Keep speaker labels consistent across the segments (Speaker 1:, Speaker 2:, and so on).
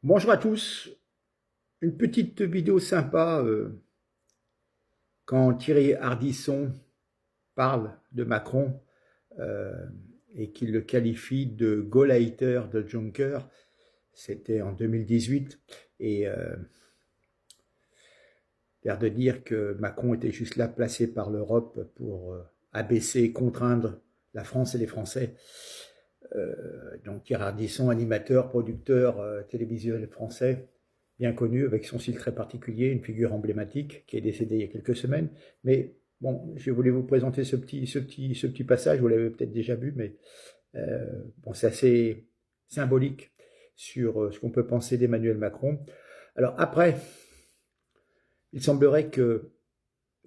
Speaker 1: Bonjour à tous, une petite vidéo sympa quand Thierry Ardisson parle de Macron et qu'il le qualifie de Gauleiter de Juncker. C'était en 2018 et l'air de dire que Macron était juste là placé par l'Europe pour abaisser, contraindre la France et les Français. Donc Thierry Ardisson, animateur, producteur télévisuel français, bien connu, avec son style très particulier, une figure emblématique, qui est décédée il y a quelques semaines. Mais bon, je voulais vous présenter ce petit passage, vous l'avez peut-être déjà vu, mais bon, c'est assez symbolique sur ce qu'on peut penser d'Emmanuel Macron. Alors après, il semblerait que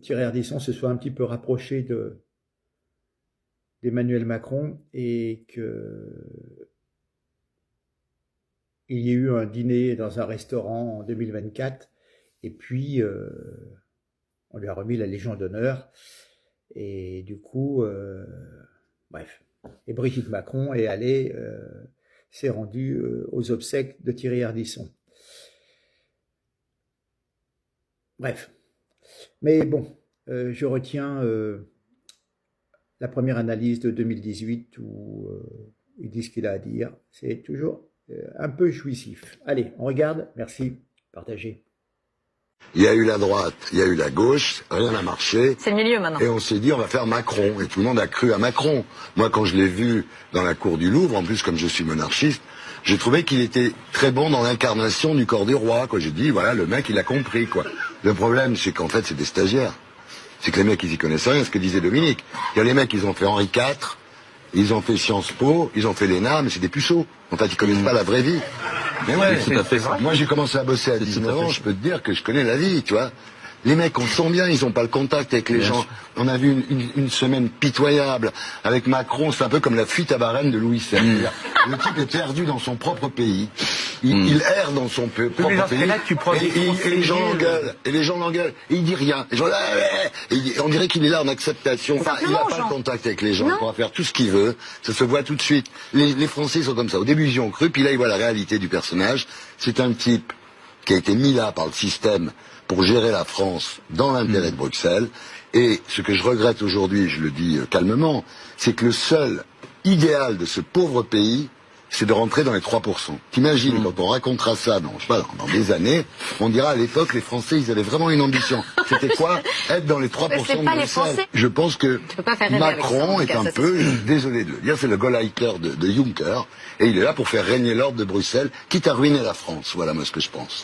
Speaker 1: Thierry Ardisson se soit un petit peu rapproché d'Emmanuel Macron et qu'il y ait eu un dîner dans un restaurant en 2024 et puis on lui a remis la Légion d'honneur et du coup, bref. Et Brigitte Macron est allée, s'est rendue aux obsèques de Thierry Ardisson. Bref. Mais bon, je retiens la première analyse de 2018 où il dit ce qu'il a à dire. C'est toujours un peu jouissif. Allez, on regarde. Merci. Partagez.
Speaker 2: Il y a eu la droite, il y a eu la gauche, rien n'a marché.
Speaker 3: C'est le milieu maintenant.
Speaker 2: Et on s'est dit on va faire Macron. Et tout le monde a cru à Macron. Moi quand je l'ai vu dans la cour du Louvre, en plus comme je suis monarchiste, j'ai trouvé qu'il était très bon dans l'incarnation du corps du roi. J'ai dit voilà, le mec il a compris quoi. Le problème c'est qu'en fait c'est des stagiaires. C'est que les mecs ils y connaissent rien, ce que disait Dominique. Il y a les mecs ils ont fait Henri IV, ils ont fait Sciences Po, ils ont fait l'ENA, mais c'est des puceaux. En fait ils connaissent pas la vraie vie. Mais ouais, c'est tout à fait vrai. Moi j'ai commencé à bosser à 19 ans, je peux te dire que je connais la vie, tu vois. Les mecs, on le sent bien, ils ont pas le contact avec les gens. On a vu une semaine pitoyable avec Macron, c'est un peu comme la fuite à Varennes de Louis XVI. Le type est perdu dans son propre pays. Il erre dans son propre pays. Et les gens l'engueulent. Et les gens l'engueulent. Et il dit rien. Les gens, on dirait qu'il est là en acceptation. Enfin, il n'a pas le contact avec les gens. Il pourra faire tout ce qu'il veut. Ça se voit tout de suite. Les Français sont comme ça. Au début, ils y ont cru. Puis là, ils voient la réalité du personnage. C'est un type qui a été mis là par le système pour gérer la France dans l'intérêt de Bruxelles. Et ce que je regrette aujourd'hui, je le dis calmement, c'est que le seul idéal de ce pauvre pays, c'est de rentrer dans les 3%. T'imagines, quand on racontera ça dans, je sais pas, dans des années, on dira à l'époque, les Français, ils avaient vraiment une ambition. C'était quoi? Être dans les 3% de Bruxelles. Je pense que Macron est un peu, désolé de le dire, c'est le Gauleiter de Juncker, et il est là pour faire régner l'ordre de Bruxelles, quitte à ruiner la France. Voilà moi ce que je pense.